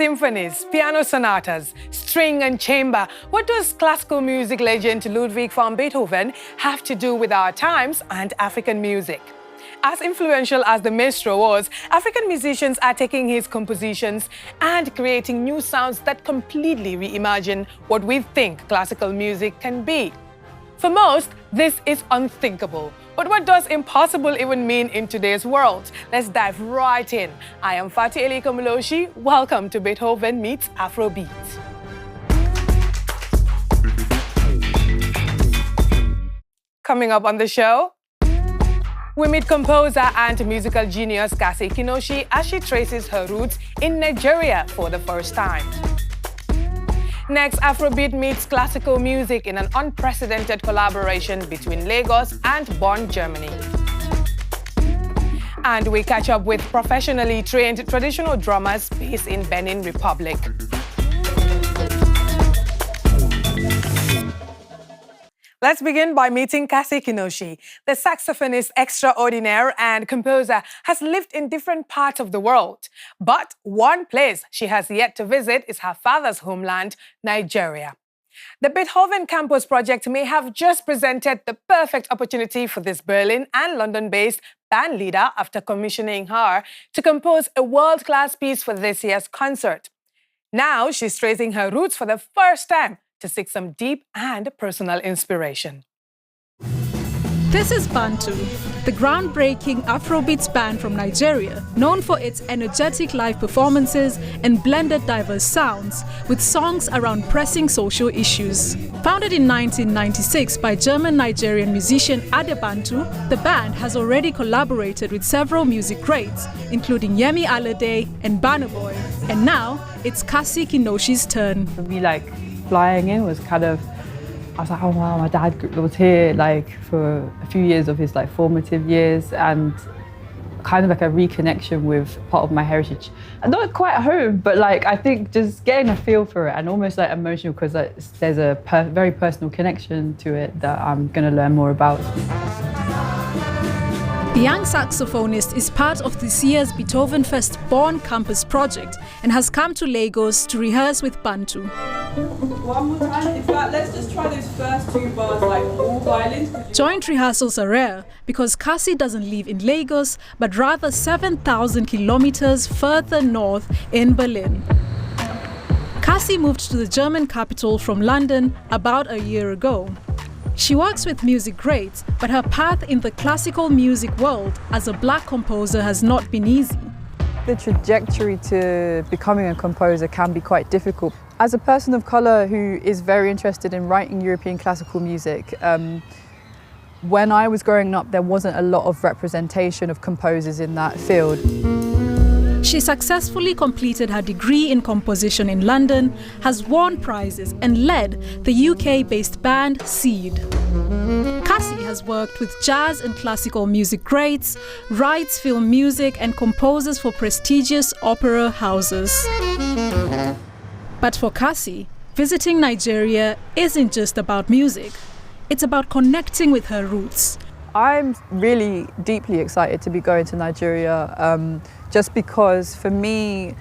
Symphonies, piano sonatas, string and chamber. What does classical music legend Ludwig van Beethoven have to do with our times and African music? As influential as the maestro was, African musicians are taking his compositions and creating new sounds that completely reimagine what we think classical music can be. For most, this is unthinkable. But what does impossible even mean in today's world? Let's dive right in. I am Cassie Kinoshi. Welcome to Beethoven Meets Afrobeats. Coming up on the show, we meet composer and musical genius Cassie Kinoshi as she traces her roots in Nigeria for the first time. Next, Afrobeat meets classical music in an unprecedented collaboration between Lagos and Bonn, Germany. And we catch up with professionally trained traditional drummers based in Benin Republic. Let's begin by meeting Cassie Kinoshi. The saxophonist extraordinaire and composer has lived in different parts of the world. But one place she has yet to visit is her father's homeland, Nigeria. The Beethoven Campus project may have just presented the perfect opportunity for this Berlin and London-based band leader after commissioning her to compose a world-class piece for this year's concert. Now she's tracing her roots for the first time to seek some deep and personal inspiration. This is Bantu, the groundbreaking Afrobeats band from Nigeria, known for its energetic live performances and blended diverse sounds, with songs around pressing social issues. Founded in 1996 by German-Nigerian musician Adebantu, the band has already collaborated with several music greats, including Yemi Alade and Burna Boy. And now, it's Cassie Kinoshi's turn. Flying in was kind of, I was like, oh wow, my dad was here for a few years of his formative years, and kind of like a reconnection with part of my heritage. And not quite home, but I think just getting a feel for it and almost emotional, because there's a very personal connection to it that I'm going to learn more about. The young saxophonist is part of this year's Beethoven Fest Bonn Campus project and has come to Lagos to rehearse with Bantu. One more time, in fact, let's just try those first two bars all violins. Joint rehearsals are rare because Cassie doesn't live in Lagos, but rather 7,000 kilometers further north in Berlin. Cassie moved to the German capital from London about a year ago. She works with music greats, but her path in the classical music world as a black composer has not been easy. The trajectory to becoming a composer can be quite difficult. As a person of colour who is very interested in writing European classical music, when I was growing up, there wasn't a lot of representation of composers in that field. She successfully completed her degree in composition in London, has won prizes and led the UK-based band Seed. Cassie has worked with jazz and classical music greats, writes film music and composes for prestigious opera houses. But for Cassie, visiting Nigeria isn't just about music. It's about connecting with her roots. I'm really deeply excited to be going to Nigeria, just because for me,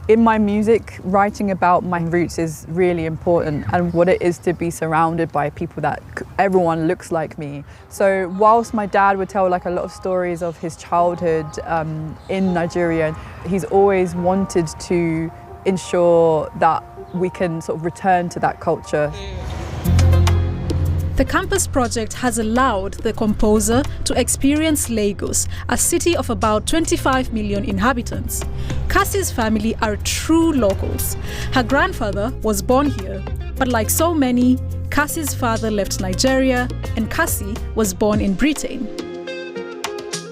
in my music, writing about my roots is really important, and what it is to be surrounded by people that everyone looks like me. So whilst my dad would tell a lot of stories of his childhood in Nigeria, he's always wanted to ensure that we can return to that culture. The campus project has allowed the composer to experience Lagos, a city of about 25 million inhabitants. Cassie's family are true locals. Her grandfather was born here, but like so many, Cassie's father left Nigeria and Cassie was born in Britain.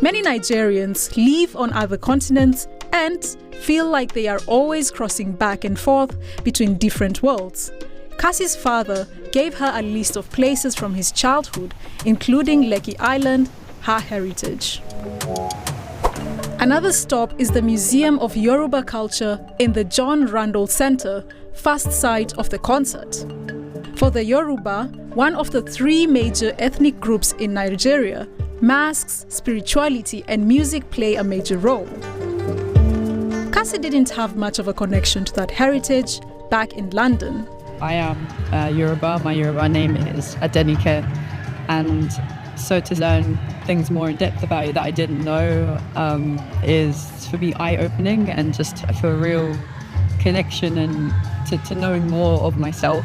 Many Nigerians live on other continents and feel like they are always crossing back and forth between different worlds. Cassie's father gave her a list of places from his childhood, including Lekki Island, her heritage. Another stop is the Museum of Yoruba Culture in the John Randall Center, first site of the concert. For the Yoruba, one of the three major ethnic groups in Nigeria, masks, spirituality and music play a major role. Cassie didn't have much of a connection to that heritage back in London. I am Yoruba. My Yoruba name is Adenike. And so to learn things more in depth about it that I didn't know is, for me, eye-opening, and just I feel a real connection and to knowing more of myself.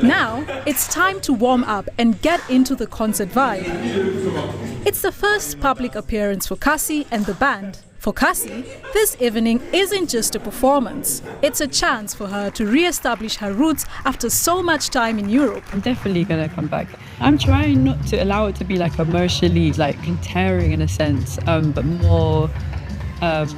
Now, it's time to warm up and get into the concert vibe. It's the first public appearance for Cassie and the band. For Cassie, this evening isn't just a performance. It's a chance for her to re-establish her roots after so much time in Europe. I'm definitely going to come back. I'm trying not to allow it to be like commercially, like tearing in a sense, but more a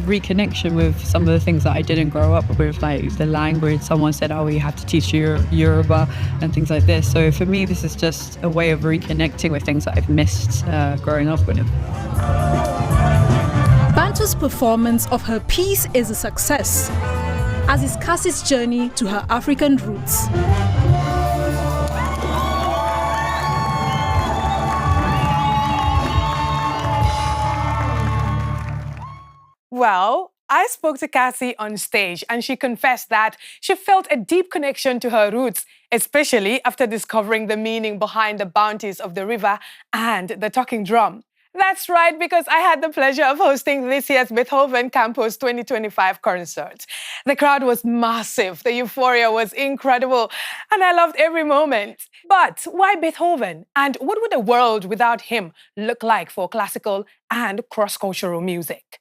reconnection with some of the things that I didn't grow up with, like the language. Someone said, oh, you have to teach Yoruba and things like this. So for me, this is just a way of reconnecting with things that I've missed growing up with. Bantu's performance of her piece is a success, as is Cassie's journey to her African roots. Well, I spoke to Cassie on stage and she confessed that she felt a deep connection to her roots, especially after discovering the meaning behind the bounties of the river and the talking drum. That's right, because I had the pleasure of hosting this year's Beethoven Campus 2025 concert. The crowd was massive, the euphoria was incredible, and I loved every moment. But why Beethoven? And what would a world without him look like for classical and cross-cultural music?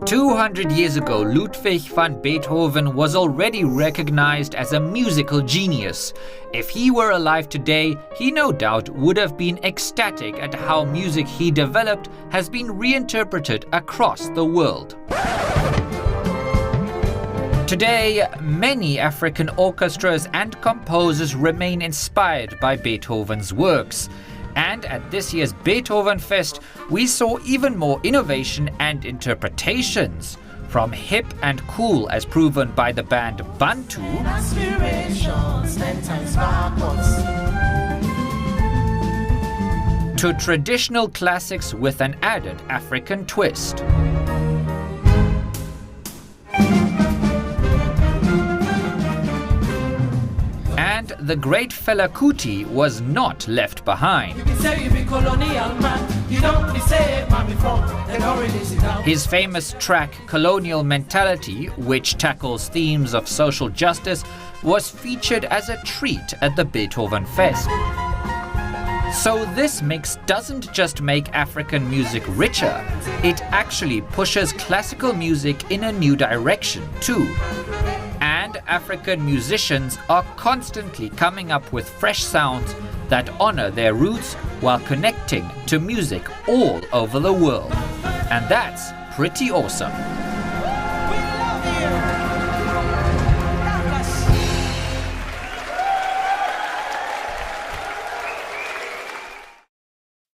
200 years ago, Ludwig van Beethoven was already recognized as a musical genius. If he were alive today, he no doubt would have been ecstatic at how music he developed has been reinterpreted across the world. Today, many African orchestras and composers remain inspired by Beethoven's works. And at this year's Beethoven Fest, we saw even more innovation and interpretations. From hip and cool as proven by the band Bantu, to traditional classics with an added African twist. And the great Fela Kuti was not left behind. His famous track Colonial Mentality, which tackles themes of social justice, was featured as a treat at the Beethoven Fest. So this mix doesn't just make African music richer, it actually pushes classical music in a new direction too. And African musicians are constantly coming up with fresh sounds that honor their roots while connecting to music all over the world. And that's pretty awesome.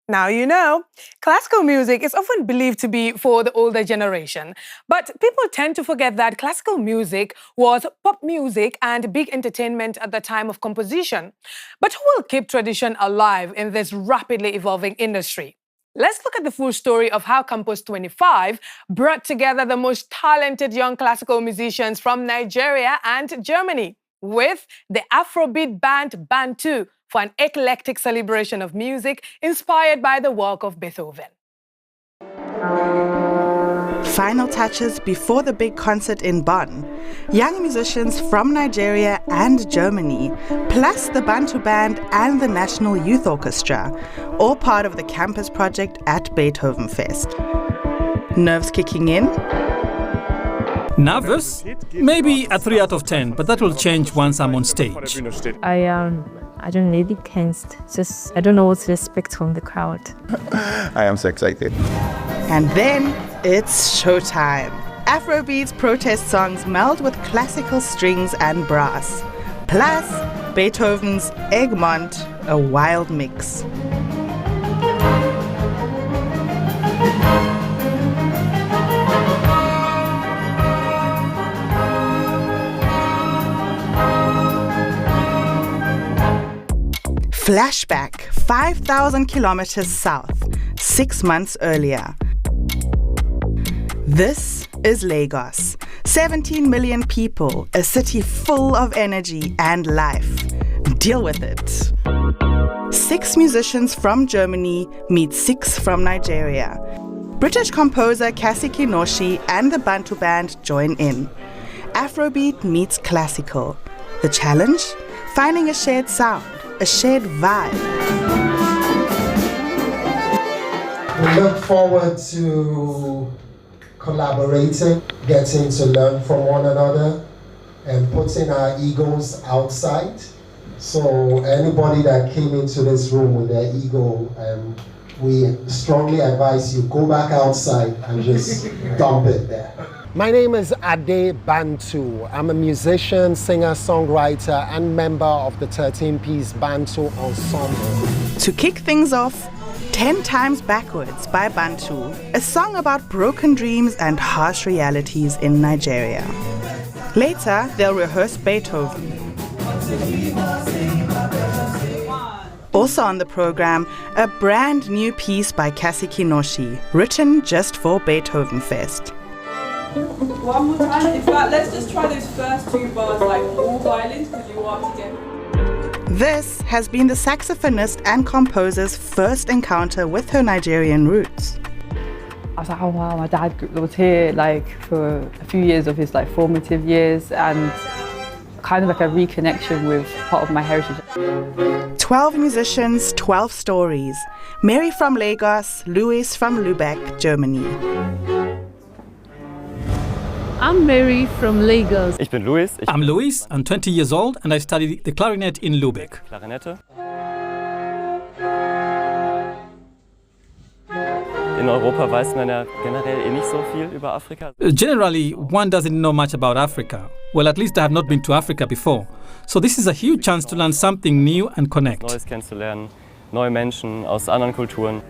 Now you know, classical music is often believed to be for the older generation, but people tend to forget that classical music was pop music and big entertainment at the time of composition. But who will keep tradition alive in this rapidly evolving industry? Let's look at the full story of how Campus 25 brought together the most talented young classical musicians from Nigeria and Germany with the Afrobeat band Bantu, for an eclectic celebration of music inspired by the work of Beethoven. Final touches before the big concert in Bonn. Young musicians from Nigeria and Germany, plus the Bantu Band and the National Youth Orchestra, all part of the campus project at Beethoven Fest. Nerves kicking in? Nervous? Maybe a 3 out of 10, but that will change once I'm on stage. I don't really tensed. Just I don't know what to expect from the crowd. I am so excited. And then it's showtime. Afrobeats protest songs meld with classical strings and brass. Plus Beethoven's Egmont, a wild mix. Flashback 5,000 kilometers south, 6 months earlier. This is Lagos. 17 million people, a city full of energy and life. Deal with it. 6 musicians from Germany meet 6 from Nigeria. British composer Cassie Kinoshi and the Bantu band join in. Afrobeat meets classical. The challenge? Finding a shared sound, a shared vibe. We look forward to collaborating, getting to learn from one another, and putting our egos outside. So anybody that came into this room with their ego, we strongly advise you, go back outside and just dump it there. My name is Ade Bantu. I'm a musician, singer, songwriter, and member of the 13-piece Bantu Ensemble. To kick things off, 10 Times Backwards by Bantu, a song about broken dreams and harsh realities in Nigeria. Later, they'll rehearse Beethoven. Also on the program, a brand new piece by Cassie Kinoshi, written just for Beethoven Fest. One more time. In fact, let's just try those first 2 bars like all violins, because you are together. This has been the saxophonist and composer's first encounter with her Nigerian roots. I was like, oh wow, my dad was here for a few years of his formative years, and kind of a reconnection with part of my heritage. 12 musicians, 12 stories. Mary from Lagos, Louis from Lübeck, Germany. I'm Mary from Lagos. Ich bin Louis. I'm Louis, I'm 20 years old and I study the clarinet in Lübeck. Klarinette. In Europa weiß man ja generell nicht so viel über Afrika. Generally, one doesn't know much about Africa. Well, at least I have not been to Africa before. So this is a huge chance to learn something new and connect. Neues kennenzulernen, neue Menschen aus anderen Kulturen.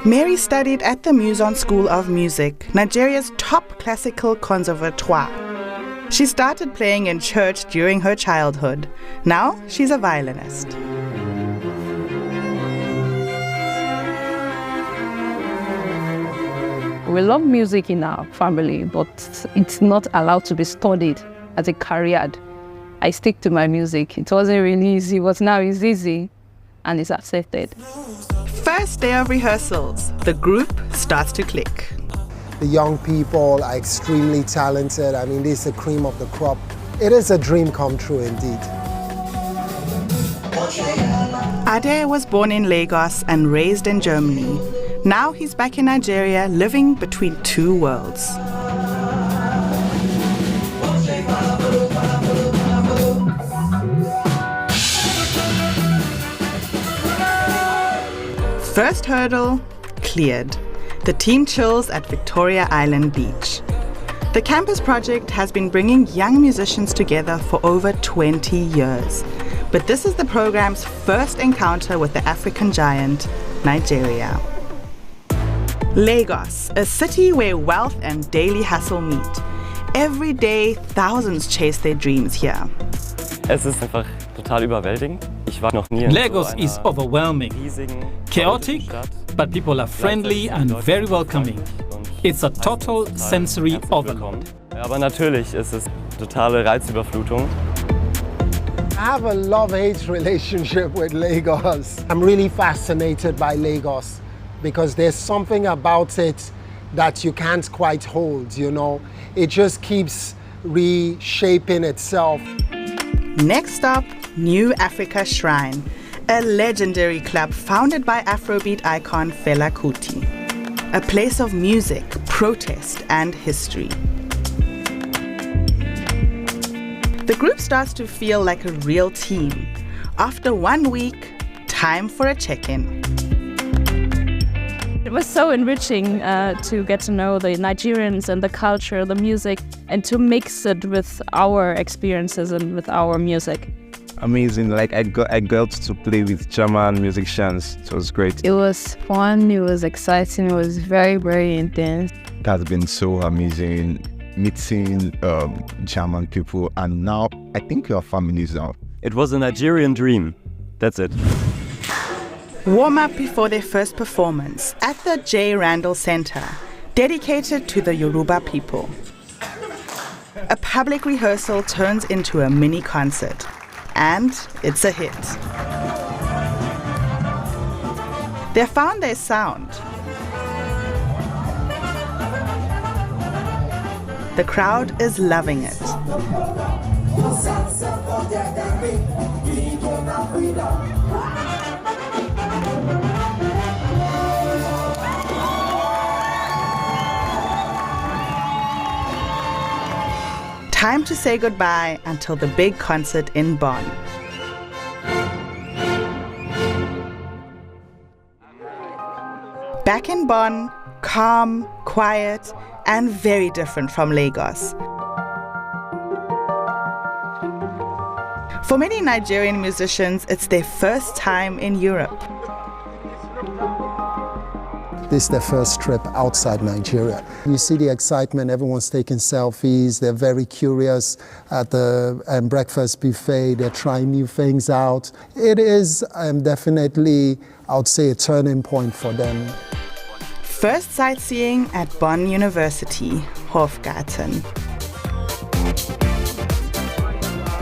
Mary studied at the Muson School of Music, Nigeria's top classical conservatoire. She started playing in church during her childhood. Now she's a violinist. We love music in our family, but it's not allowed to be studied as a career. I stick to my music. It wasn't really easy, but now it's easy and it's accepted. First day of rehearsals, the group starts to click. The young people are extremely talented. I mean, this is the cream of the crop. It is a dream come true indeed. Ade was born in Lagos and raised in Germany. Now he's back in Nigeria, living between 2 worlds. First hurdle cleared. The team chills at Victoria Island Beach. The campus project has been bringing young musicians together for over 20 years. But this is the program's first encounter with the African giant, Nigeria. Lagos, a city where wealth and daily hustle meet. Every day, thousands chase their dreams here. Es ist einfach total überwältigend. Ich war noch nie in Lagos so is overwhelming, chaotic, but people are friendly and very welcoming. It's a total sensory overload. Aber natürlich ist es totale Reizüberflutung. I have a love-hate relationship with Lagos. I'm really fascinated by Lagos because there's something about it that you can't quite hold, you know. It just keeps reshaping itself. Next up, New Africa Shrine, a legendary club founded by Afrobeat icon Fela Kuti. A place of music, protest, and history. The group starts to feel like a real team. After 1 week, time for a check-in. It was so enriching to get to know the Nigerians and the culture, the music, and to mix it with our experiences and with our music. Amazing, I got to play with German musicians. It was great. It was fun, it was exciting, it was very, very intense. It has been so amazing meeting German people, and now I think we are families now. It was a Nigerian dream. That's it. warm up before their first performance at the J. Randall Center, dedicated to the Yoruba people. A public rehearsal turns into a mini concert, and it's a hit. They found their sound. The crowd is loving it. Time to say goodbye until the big concert in Bonn. Back in Bonn, calm, quiet, and very different from Lagos. For many Nigerian musicians, it's their first time in Europe. This is their first trip outside Nigeria. You see the excitement, everyone's taking selfies, they're very curious at the breakfast buffet, they're trying new things out. It is definitely, I would say, a turning point for them. First sightseeing at Bonn University, Hofgarten.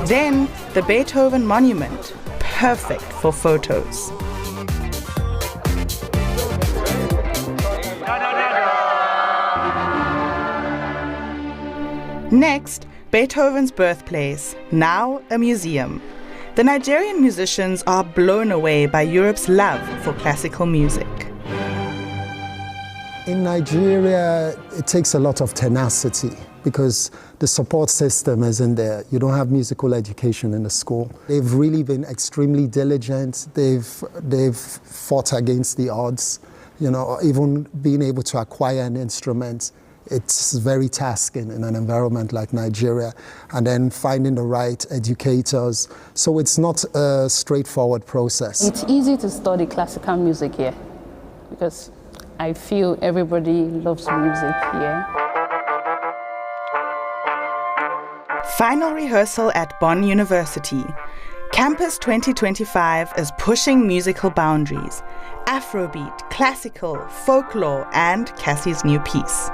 Then the Beethoven Monument, perfect for photos. Next, Beethoven's birthplace, now a museum. The Nigerian musicians are blown away by Europe's love for classical music. In Nigeria, it takes a lot of tenacity because the support system isn't there. You don't have musical education in the school. They've really been extremely diligent. They've fought against the odds. You know, even being able to acquire an instrument, it's very tasking in an environment like Nigeria, and then finding the right educators. So it's not a straightforward process. It's easy to study classical music here because I feel everybody loves music here. Final rehearsal at Bonn University. Campus 2025 is pushing musical boundaries. Afrobeat, classical, folklore, and Cassie's new piece.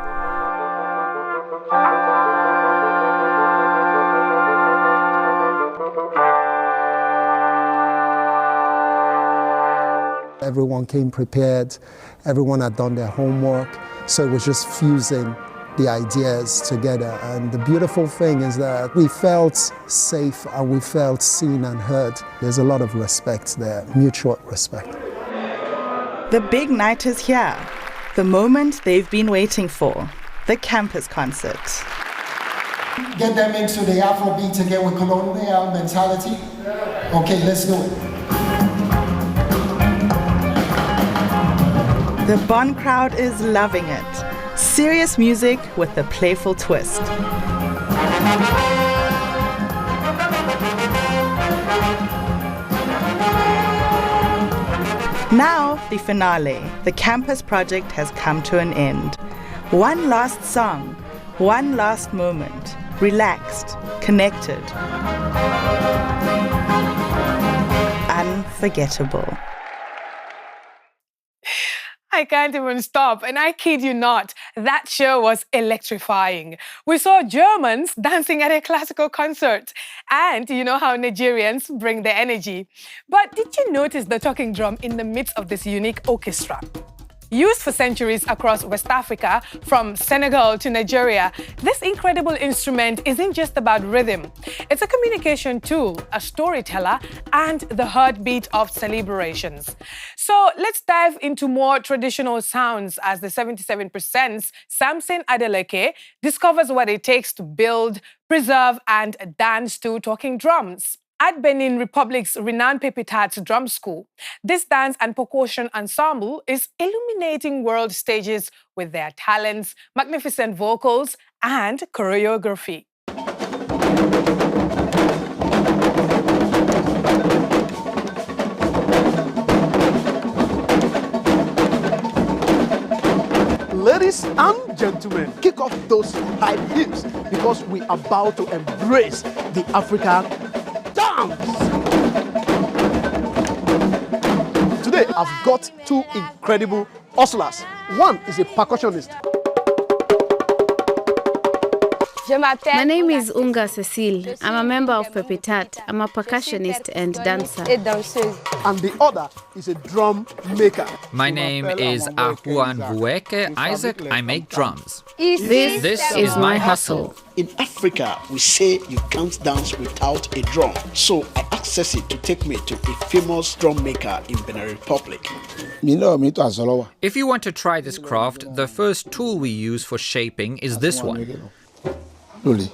Everyone came prepared, everyone had done their homework, so it was just fusing the ideas together. And the beautiful thing is that we felt safe and we felt seen and heard. There's a lot of respect there, mutual respect. The big night is here, the moment they've been waiting for, the campus concert. Get them into the Afrobeats again with colonial mentality. Okay, let's do it. The Bonn crowd is loving it. Serious music with a playful twist. Now, the finale. The campus project has come to an end. One last song, one last moment. Relaxed, connected. Unforgettable. I can't even stop, and I kid you not, that show was electrifying. We saw Germans dancing at a classical concert, and you know how Nigerians bring their energy. But did you notice the talking drum in the midst of this unique orchestra? Used for centuries across West Africa, from Senegal to Nigeria, this incredible instrument isn't just about rhythm. It's a communication tool, a storyteller, and the heartbeat of celebrations. So let's dive into more traditional sounds as the 77%'s Samson Adeleke discovers what it takes to build, preserve, and dance to talking drums. At Benin Republic's renowned Pepitats Drum School, this dance and percussion ensemble is illuminating world stages with their talents, magnificent vocals, and choreography. Ladies and gentlemen, kick off those high hips because we are about to embrace the African dance. Today today I've got two incredible hustlers. One is a percussionist. My name is Unga Cecile. I'm a member of Pepitat. I'm a percussionist and dancer. And the other is a drum maker. My name is Ahuan Vueke Isaac. I make drums. This is my hustle. In Africa, we say you can't dance without a drum. So I asked Ceci to take me to a famous drum maker in Benin Republic. If you want to try this craft, the first tool we use for shaping is this one. We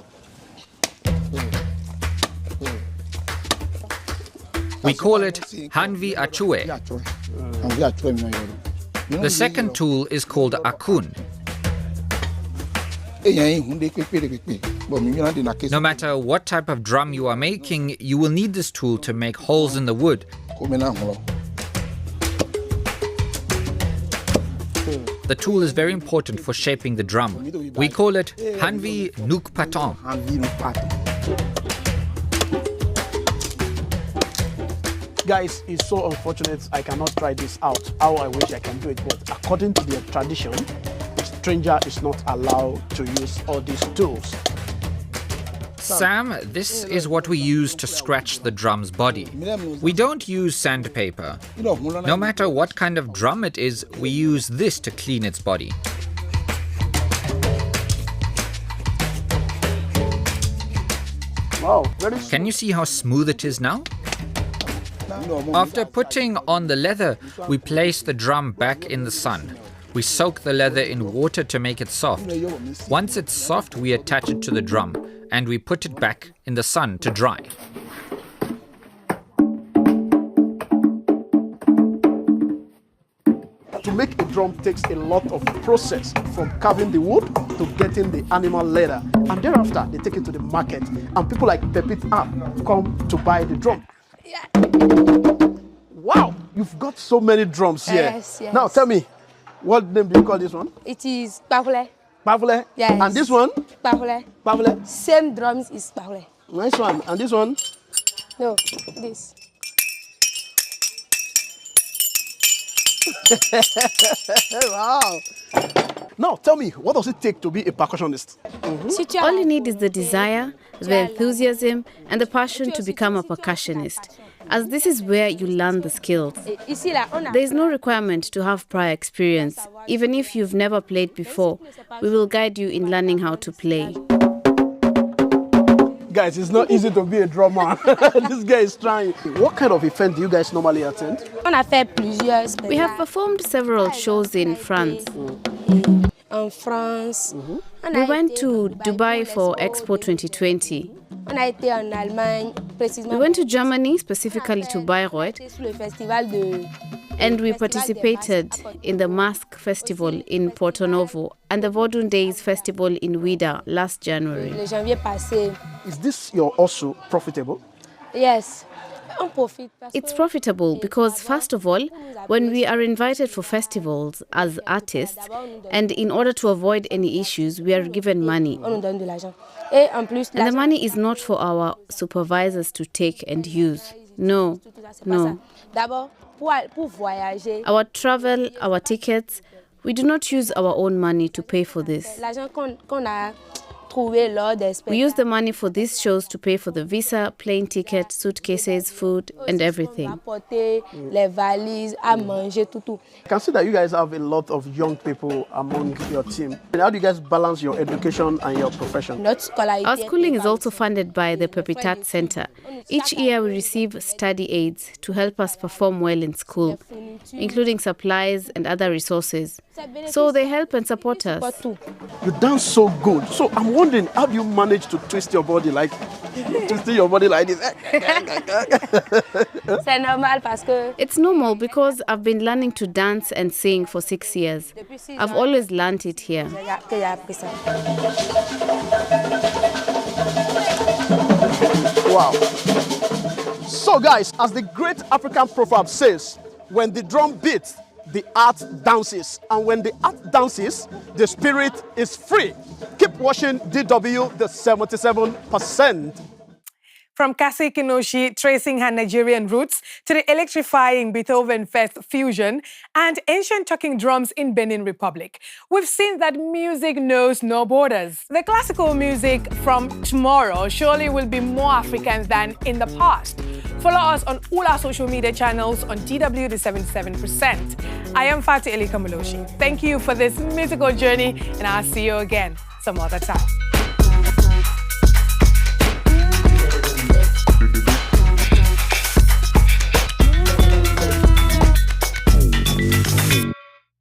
call it Hanvi Achue. The second tool is called Akun. No matter what type of drum you are making, you will need this tool to make holes in the wood. The tool is very important for shaping the drum. We call it Hanvi Nukpatan. Guys, it's so unfortunate I cannot try this out. How I wish I can do it, but according to their tradition, a stranger is not allowed to use all these tools. Sam, this is what we use to scratch the drum's body. We don't use sandpaper. No matter what kind of drum it is, we use this to clean its body. Wow, Can you see how smooth it is now? After putting on the leather, we place the drum back in the sun. We soak the leather in water to make it soft. Once it's soft, we attach it to the drum and we put it back in the sun to dry. To make a drum takes a lot of process, from carving the wood to getting the animal leather. And thereafter, they take it to the market. And people like Pepit App come to buy the drum. Wow, you've got so many drums here. Yes, yes. Now tell me, what name do you call this one? It is Bavule. Bavule? Yes. And this one? Bavule. Bavule? Same drums is Bavule. Nice one. And this one? No, this. Wow. Now tell me, what does it take to be a percussionist? All you need is the desire, the enthusiasm, and the passion to become a percussionist, as this is where you learn the skills. There is no requirement to have prior experience. Even if you've never played before, we will guide you in learning how to play. Guys, it's not easy to be a drummer. This guy is trying. What kind of event do you guys normally attend? We have performed several shows in France. In France. We went to Dubai for Expo 2020. We went to Germany, specifically to Bayreuth, and we participated in the Mask Festival in Porto Novo and the Vodun Days Festival in Ouida last January. Is this your also profitable? Yes. It's profitable because, first of all, when we are invited for festivals as artists, and in order to avoid any issues, we are given money. And the money is not for our supervisors to take and use. No, no. Our travel, our tickets, we do not use our own money to pay for this. We use the money for these shows to pay for the visa, plane ticket, suitcases, food, and everything. I can see that you guys have a lot of young people among your team. How do you guys balance your education and your profession? Our schooling is also funded by the Pepitat Center. Each year we receive study aids to help us perform well in school, including supplies and other resources. So they help and support us. You dance so good. So I'm wondering, how do you manage to twist your body like this? It's normal because I've been learning to dance and sing for 6 years. I've always learned it here. Wow. So guys, as the great African proverb says, when the drum beats, the art dances. And when the art dances, the spirit is free. Keep watching DW, the 77%. From Cassie Kinoshi tracing her Nigerian roots to the electrifying Beethoven Fest fusion and ancient talking drums in Benin Republic, we've seen that music knows no borders. The classical music from tomorrow surely will be more African than in the past. Follow us on all our social media channels on DW the 77%. I am Fati Eli Kamuloshi. Thank you for this musical journey, and I'll see you again some other time.